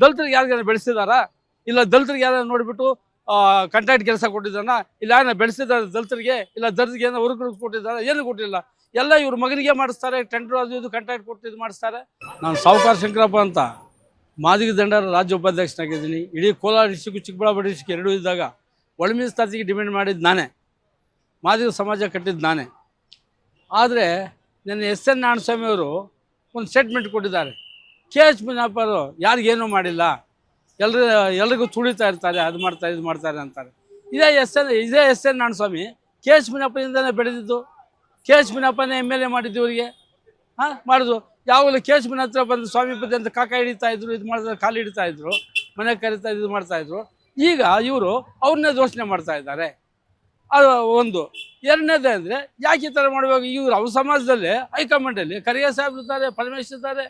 ದಲಿತರಿಗೆ ಯಾರಿಗಾರ ಬೆಳೆಸಿದಾರಾ? ಇಲ್ಲ ದಲಿತರಿಗೆ ಯಾರು ನೋಡಿಬಿಟ್ಟು ಕಾಂಟ್ರಾಕ್ಟ್ ಕೆಲಸ ಕೊಟ್ಟಿದ್ದಾನ? ಇಲ್ಲ ಯಾರನ್ನ ಬೆಳೆಸಿದ್ದಾರೆ ದಲಿತರಿಗೆ? ಇಲ್ಲ ದಲಿತರಿಗೆ ಏನೋ ವರ್ಕ್ ಕೊಟ್ಟಿದ್ದಾರೆ? ಏನು ಕೊಟ್ಟಿಲ್ಲ. ಎಲ್ಲ ಇವ್ರ ಮಗನಿಗೆ ಮಾಡಿಸ್ತಾರೆ, ಟೆಂಡರ್ ಅದು ಇದು ಕಾಂಟ್ರಾಕ್ಟ್ ಕೊಟ್ಟು ಇದು ಮಾಡಿಸ್ತಾರೆ. ನಾನು ಸಾವುಕಾರ ಶಂಕರಪ್ಪ ಅಂತ ಮಾದಿಗ ದಂಡರ ರಾಜ್ಯ ಉಪಾಧ್ಯಕ್ಷನಾಗಿದ್ದೀನಿ. ಇಡೀ ಕೋಲಾರ ಡಿಸ್ಟಿಕ್, ಚಿಕ್ಕಬಳ್ಳಾಪುರ ಡಿಸ್ಟಿಕ್ ಎರಡೂ ಇದ್ದಾಗ ಒಳ ಮೀಸಲಾತಿಗೆ ಡಿಮ್ಯಾಂಡ್ ಮಾಡಿದ್ದು ನಾನೇ, ಮಾದಿಗ ಸಮಾಜ ಕಟ್ಟಿದ್ದು ನಾನೇ. ಆದರೆ ನನ್ನ ಎಸ್ ಎನ್ ನಾರಾಯಣಸ್ವಾಮಿ ಅವರು ಒಂದು ಸ್ಟೇಟ್ಮೆಂಟ್ ಕೊಟ್ಟಿದ್ದಾರೆ. ಕೆ ಎಚ್ ಮುನಿಯಪ್ಪರು ಯಾರಿಗೇನೂ ಮಾಡಿಲ್ಲ, ಎಲ್ರಿಗೂ ತುಳಿತಾ ಇರ್ತಾರೆ, ಅದು ಮಾಡ್ತಾರೆ ಇದು ಮಾಡ್ತಾರೆ ಅಂತಾರೆ. ಇದೇ S N Narayanaswamy K H ಮುನಿಯಪ್ಪನಿಂದಲೇ ಬೆಳೆದಿದ್ದು. ಕೆ ಎಚ್ ಮುನಿಯಪ್ಪನೇ ಎಮ್ ಎಲ್ ಎ ಮಾಡಿದ್ದು ಇವರಿಗೆ. ಮಾಡಿದ್ರು. ಯಾವಾಗಲೂ ಕೆ ಎಚ್ ಮುನಿ ಹತ್ರ ಬಂದು ಸ್ವಾಮಿ ಪತಿ ಅಂತ ಕಾಕ ಹಿಡಿತಾ ಇದ್ರು, ಇದು ಮಾಡಿದ್ರೆ ಕಾಲು ಹಿಡಿತಾ ಇದ್ರು, ಮನೆಗೆ ಕರಿತಾ ಇದು ಮಾಡ್ತಾಯಿದ್ರು. ಈಗ ಇವರು ಅವ್ರನ್ನೇ ದೋಷಣೆ ಮಾಡ್ತಾ ಇದ್ದಾರೆ. ಅದು ಒಂದು. ಎರಡನೇದೇ ಅಂದರೆ ಯಾಕೆ ಈ ಥರ ಮಾಡಬೇಕು? ಇವರು ಅವ್ರ ಸಮಾಜದಲ್ಲಿ ಹೈಕಮಾಂಡಲ್ಲಿ ಕರಿಯ ಸಾಹೇಬ್ ಇದ್ದಾರೆ, ಪರಮೇಶ್ವರ್ ಇದ್ದಾರೆ,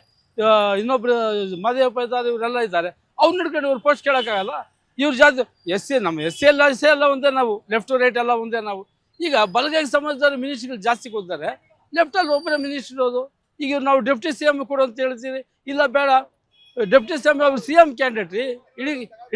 ಇನ್ನೊಬ್ರು ಮಾದೇವಪ್ಪ ಇದ್ದಾರೆ, ಇವರೆಲ್ಲ ಇದ್ದಾರೆ. ಅವ್ರು ನಡ್ಕೊಂಡು ಇವ್ರು ಪೋಸ್ಟ್ ಕೇಳೋಕ್ಕಾಗಲ್ಲ. ಇವ್ರ ಜಾತಿ ನಮ್ಮ ಎಸ್ ಸಿ ಎಲ್ಲ ಒಂದೇ, ನಾವು ಲೆಫ್ಟ್ ರೈಟ್ ಎಲ್ಲ ಒಂದೇ ನಾವು. ಈಗ ಬಲಗೈ ಸಮಾಜದವ್ರು ಮಿನಿಸ್ಟ್ರಿಗಳು ಜಾಸ್ತಿ ಕೊಡ್ತಾರೆ, ಲೆಫ್ಟಲ್ಲಿ ಒಬ್ಬರೇ ಮಿನಿಸ್ಟ್ರಿ ಇರೋದು. ಈಗ ನಾವು ಡೆಪ್ಟಿ ಸಿ ಎಮ್ ಕೊಡು ಅಂತ ಹೇಳ್ತೀವಿ. ಇಲ್ಲ ಬೇಡ, ಡೆಪ್ಟಿ ಸಿ ಎಂ ಅವರು ಸಿಎಂ ಕ್ಯಾಂಡಿಡೇಟ್ ರೀ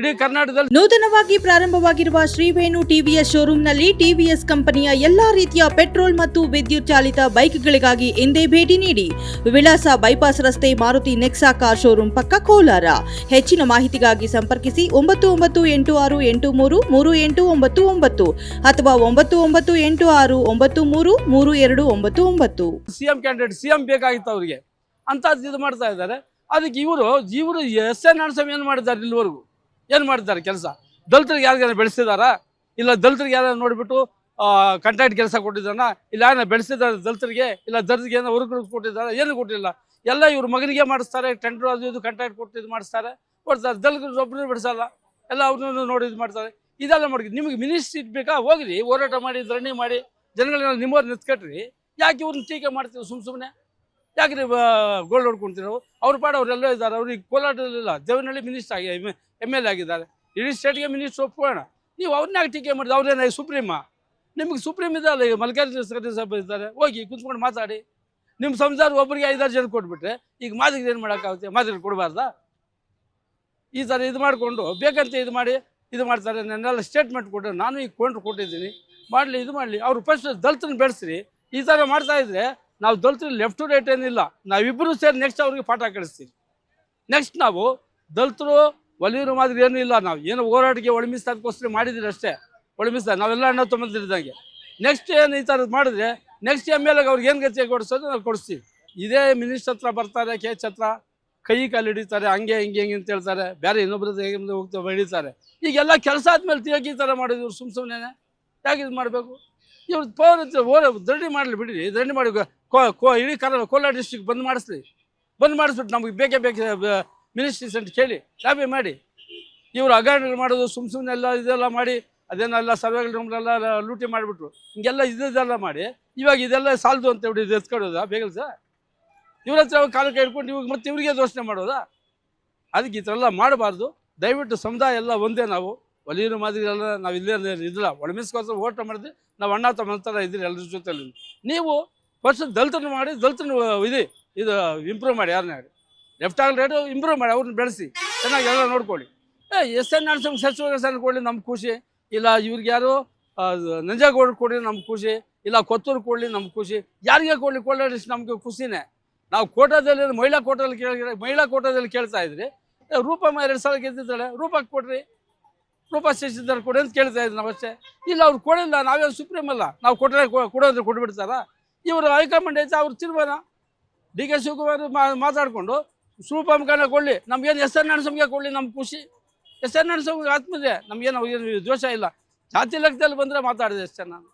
ಇಡೀ ಕರ್ನಾಟಕದಲ್ಲಿ. ನೂತನವಾಗಿ ಪ್ರಾರಂಭವಾಗಿರುವ ಶ್ರೀವೇಣು ಟಿವಿಎಸ್ ಶೋರೂಮ್ನಲ್ಲಿ ಟಿವಿಎಸ್ ಕಂಪನಿಯ ಎಲ್ಲಾ ರೀತಿಯ ಪೆಟ್ರೋಲ್ ಮತ್ತು ವಿದ್ಯುತ್ ಚಾಲಿತ ಬೈಕ್ಗಳಿಗಾಗಿ ಎಂದೇ ಭೇಟಿ ನೀಡಿ. ವಿಳಾಸ ಬೈಪಾಸ್ ರಸ್ತೆ, ಮಾರುತಿ ನೆಕ್ಸಾ ಕಾರ್ ಶೋರೂಮ್ ಪಕ್ಕ, ಕೋಲಾರ. ಹೆಚ್ಚಿನ ಮಾಹಿತಿಗಾಗಿ ಸಂಪರ್ಕಿಸಿ 9986833899 ಅಥವಾ 9986933299. ಸಿಎಂ ಕ್ಯಾಂಡಿಡೇಟ್, ಸಿಎಂ ಬೇಕಾಗಿತ್ತು ಅವರಿಗೆ ಅಂತ ಇದು ಮಾಡ್ತಾ ಇದ್ದಾರೆ. ಅದಕ್ಕೆ ಇವರು ಎಸ್ ಎನ್ ನಾರಾಯಣಸ್ವಾಮಿ ಏನು ಮಾಡಿದ್ದಾರೆ? ಇಲ್ಲಿವರೆಗೂ ಏನು ಮಾಡಿದ್ದಾರೆ ಕೆಲಸ? ದಲಿತರಿಗೆ ಯಾರಿಗಾರ ಬೆಳೆಸಿದಾರಾ? ಇಲ್ಲ ದಲಿತರಿಗೆ ಯಾರು ನೋಡಿಬಿಟ್ಟು ಕಾಂಟ್ರಾಕ್ಟ್ ಕೆಲಸ ಕೊಟ್ಟಿದ್ದಾನ? ಇಲ್ಲ ಯಾರನ್ನ ಬೆಳೆಸಿದ್ದಾರೆ ದಲಿತರಿಗೆ? ಇಲ್ಲ ದಲಿತರಿಗೆ ಏನೋ ವರ್ಕ್ ಕೊಟ್ಟಿದ್ದಾರೆ? ಏನು ಕೊಟ್ಟಿಲ್ಲ. ಎಲ್ಲ ಇವ್ರ ಮಗನಿಗೆ ಮಾಡಿಸ್ತಾರೆ, ಟೆಂಡರ್ ಅದು ಇದು ಕಾಂಟ್ರಾಕ್ಟ್ ಕೊಟ್ಟು ಇದು ಮಾಡಿಸ್ತಾರೆ, ಕೊಡ್ತಾರೆ. ದಲಿತರು ಒಬ್ಬರು ಬೆಳೆಸಲ್ಲ, ಎಲ್ಲ ಅವ್ರನ್ನ ನೋಡಿ ಇದು ಮಾಡ್ತಾರೆ. ಇದೆಲ್ಲ ಮಾಡಿ ನಿಮಗೆ ಮಿನಿಸ್ಟ್ರಿ ಬೇಕಾ? ಹೋಗ್ರಿ, ಹೋರಾಟ ಮಾಡಿ, ಧರಣಿ ಮಾಡಿ, ಜನಗಳನ್ನ ನಿಮ್ಮವ್ರು ನಿಂತ್ಕಟ್ರಿ. ಯಾಕೆ ಇವ್ರನ್ನ ಟೀಕೆ ಮಾಡ್ತೀವಿ ಸುಮ್ಮನೆ? ಯಾಕ್ರಿ ಗೋಲ್ಡ್ ಹೊಡ್ಕೊಳ್ತೀವಿ ನಾವು? ಅವ್ರ ಪಾಡು ಅವರೆಲ್ಲ ಇದ್ದಾರೆ. ಅವ್ರಿಗೆ ಕೋಲಾರದಲ್ಲಿಲ್ಲ, ದೇವನಹಳ್ಳಿ ಮಿನಿಸ್ಟರ್ ಆಗಿ ಎಮ್ ಎಲ್ ಎ ಆಗಿದ್ದಾರೆ. ಇಡೀ ಸ್ಟೇಟ್ಗೆ ಮಿನಿಸ್ಟರ್ ಒಪ್ಕೊಳ್ಳೋಣ. ನೀವು ಅವ್ರನ್ನ ಟೀಕೆ ಮಾಡಿದ್ರೆ ಅವ್ರೇನ ಸುಪ್ರೀಮ? ನಿಮಗೆ ಸುಪ್ರೀಂ ಇದೆ ಅಲ್ಲ, ಈಗ ಮಲ್ಲಿಕಾರ್ಜುನ ಸಭೆ ಇದ್ದಾರೆ, ಹೋಗಿ ಕುತ್ಕೊಂಡು ಮಾತಾಡಿ. ನಿಮ್ಮ ಸಂಸಾರ ಒಬ್ಬರಿಗೆ 5-6 ಜನ ಕೊಟ್ಬಿಟ್ರೆ ಈಗ ಮಾದಿಗೆ ಏನು ಮಾಡೋಕ್ಕಾಗುತ್ತೆ? ಮಾದಿಗೆ ಕೊಡಬಾರ್ದಾ? ಈ ಥರ ಇದು ಮಾಡಿಕೊಂಡು ಬೇಕಂತ ಇದು ಮಾಡ್ತಾರೆ. ನನ್ನೆಲ್ಲ ಸ್ಟೇಟ್ಮೆಂಟ್ ಕೊಟ್ಟರೆ ನಾನು ಈಗ ಕೊಟ್ಟಿದ್ದೀನಿ, ಮಾಡಲಿ ಇದು ಮಾಡಲಿ. ಅವರು ಫಸ್ಟ್ ದಲಿತರನ್ನ ಬೆಳೆಸ್ರಿ. ಈ ಥರ ಮಾಡ್ತಾಯಿದ್ರೆ ನಾವು ದಲಿತರು ಲೆಫ್ಟ್ ರೈಟ್ ಏನಿಲ್ಲ, ನಾವಿಬ್ಬರು ಸೇರಿ ನೆಕ್ಸ್ಟ್ ಅವ್ರಿಗೆ ಪಾಠ ಕಳಿಸ್ತೀವಿ. ನೆಕ್ಸ್ಟ್ ನಾವು ದಲಿತರು ಒಲಿಯರು ಮಾದಿರಿ ಏನೂ ಇಲ್ಲ. ನಾವು ಏನು ಹೋರಾಟಕ್ಕೆ ಒಳಮಿಸ್ತಾದಕ್ಕೋಸ್ಕರ ಮಾಡಿದ್ದೀರಿ ಅಷ್ಟೇ. ಒಳಮಿಸ್ತಾರೆ ನಾವೆಲ್ಲ ಅಣ್ಣ ತೊಗೊಂಡಿದ್ದಂಗೆ. ನೆಕ್ಸ್ಟ್ ಏನು ಈ ಥರದ್ದು ಮಾಡಿದ್ರೆ ನೆಕ್ಸ್ಟ್ ಎಮ್ ಎಲ್ ಎಗೆ ಅವ್ರಿಗೆ ಏನು ಗತಿ ಕೊಡಿಸೋದು ನಾವು ಕೊಡಿಸ್ತೀವಿ. ಇದೇ ಮಿನಿಸ್ಟರ್ ಹತ್ರ ಬರ್ತಾರೆ, ಕೆ ಎಚ್ ಹತ್ರ ಕೈ ಕಾಲು ಹಿಡಿತಾರೆ, ಹಂಗೆ ಹಿಂಗೆ ಅಂತ ಹೇಳ್ತಾರೆ. ಬೇರೆ ಇನ್ನೊಬ್ಬರು ಹೋಗ್ತಾ ಹಿಡಿತಾರೆ. ಈಗೆಲ್ಲ ಕೆಲಸ ಆದಮೇಲೆ ಈ ಥರ ಮಾಡಿದ್ರು ಸುಮ್ಮನೆ ಯಾಕೆ ಇದು ಮಾಡಬೇಕು? ಇವ್ರು ಧರಣಿ ಮಾಡಲಿ ಬಿಡಿ, ಧರಣಿ ಮಾಡಿ ಇಡೀ ಕೋಲಾರ ಡಿಸ್ಟ್ರಿಕ್ಟ್ ಬಂದ್ ಮಾಡಿಸ್ಬಿಟ್ಟು ನಮಗೆ ಬೇಕೇ ಮಿನಿಸ್ಟ್ರೀಸ್ ಅಂತ ಕೇಳಿ ಲಾಬಿ ಮಾಡಿ. ಇವರು ಹಗರಣಗಳು ಮಾಡೋದು ಸುಮ್ಮನೆ ಎಲ್ಲ ಇದೆಲ್ಲ ಮಾಡಿ, ಅದೇನೆಲ್ಲ ಸರ್ವೆಗಳೆಲ್ಲ ಲೂಟಿ ಮಾಡಿಬಿಟ್ರು. ಹಿಂಗೆಲ್ಲ ಇದೆಲ್ಲ ಮಾಡಿ ಇವಾಗ ಇದೆಲ್ಲ ಸಾಲದು ಅಂತ ಹೇಳಿ ಇದು ಎತ್ಕೊಳ್ಳೋದಾ ಬೇಗಲ್ ಸರ್? ಇವ್ರ ಹತ್ರ ಕಾಲಕ್ಕೆ ಹಿಡ್ಕೊಂಡು ಇವಾಗ ಮತ್ತೆ ಇವರಿಗೆ ದೋಷಣೆ ಮಾಡೋದಾ? ಅದಕ್ಕೆ ಈ ಥರ ಎಲ್ಲ ಮಾಡಬಾರ್ದು. ದಯವಿಟ್ಟು ಸಮುದಾಯ ಎಲ್ಲ ಒಂದೇ. ನಾವು ಒಲಿಯರು ಮಾದಿರೆಲ್ಲ ನಾವು ಇಲ್ಲೇ ಇದಿಲ್ಲ, ಒಳಮಿಸ್ಕೋಸ್ಕರ ಓಟ ಮಾಡಿದ್ವಿ. ನಾವು ಅಣ್ಣ ತಮ್ಮ ಥರ ಇದ್ರಿ ಎಲ್ಲರ ಜೊತೆಲಿ. ನೀವು ಫಸ್ಟ್ ದಲಿತರನ್ನು ಮಾಡಿ, ದಲಿತರನ್ನು ಇದು ಇಂಪ್ರೂವ್ ಮಾಡಿ. ಯಾರನ್ನ ಹೇಳಿ ಲೆಫ್ಟ್ ಆಗಲ್ ರೇಟು ಇಂಪ್ರೂವ್ ಮಾಡಿ, ಅವ್ರನ್ನ ಬೆಳೆಸಿ ಚೆನ್ನಾಗಿ ಎಲ್ಲ ನೋಡ್ಕೊಳ್ಳಿ. ಎಸ್ ಎನ್ ನಾರಾಯಣಸ್ವಾಮಿ ಸಚಿವ ಕೊಡಲಿ ನಮ್ಗೆ ಖುಷಿ. ಇಲ್ಲ ಇವ್ರಿಗೆ ಯಾರು ನಂಜೇಗೌಡರು ಕೊಡಲಿ ನಮ್ಗೆ ಖುಷಿ. ಇಲ್ಲ ಕೊತ್ತೂರು ಕೊಡಲಿ ನಮ್ಗೆ ಖುಷಿ. ಯಾರಿಗೆ ಕೊಡಲಿ ಕೋಲಾರ ನಮಗೆ ಖುಷಿನೇ. ನಾವು ಕೋಟಾದಲ್ಲಿ ಮಹಿಳಾ ಕೋಟಾದಲ್ಲಿ ಕೇಳ್ತಾ ಇದ್ರಿ. ರೂಪಮ್ಮ 2 ಸಲ ಗೆದ್ದಿದ್ದಾಳೆ, ರೂಪಕ್ಕೆ ಕೊಡ್ರಿ, ರೂಪ ಶಶಿಧರ್ ಕೊಡಿ ಅಂತ ಕೇಳ್ತಾ ಇದ್ವಿ ನಾವು ಅಷ್ಟೇ. ಇಲ್ಲ ಅವ್ರು ಕೊಡಿಲ್ಲ, ನಾವೇನು ಸುಪ್ರೀಂ ಅಲ್ಲ, ನಾವು ಕೊಡೋದ್ರೆ ಕೊಟ್ಬಿಡ್ತಾರ? ಇವರು ಹೈಕಮಾಂಡ್ ಐತೆ, ಅವ್ರು ತೀರ್ಮಾನ. ಡಿ ಕೆ ಶಿವಕುಮಾರ್ ಮಾತಾಡಿಕೊಂಡು ರೂಪಮ್ಮನ ಕೊಡಲಿ, ನಮ್ಗೇನು ಎಸ್ ಎನ್ ನಾರಾಯಣಸ್ವಾಮಿಗೆ ಕೊಡಲಿ ನಮ್ಗೆ ಖುಷಿ. ಎಸ್ ಎನ್ ನಾರಾಯಣಸ್ವಾಮಿಗೆ ಆತ್ಮದೆ, ನಮಗೇನು ದೋಷ ಇಲ್ಲ. ಜಾತಿ ಲೆಕ್ಕದಲ್ಲಿ ಬಂದರೆ ಮಾತಾಡಿದೆ ಅಷ್ಟೇ ನಾನು.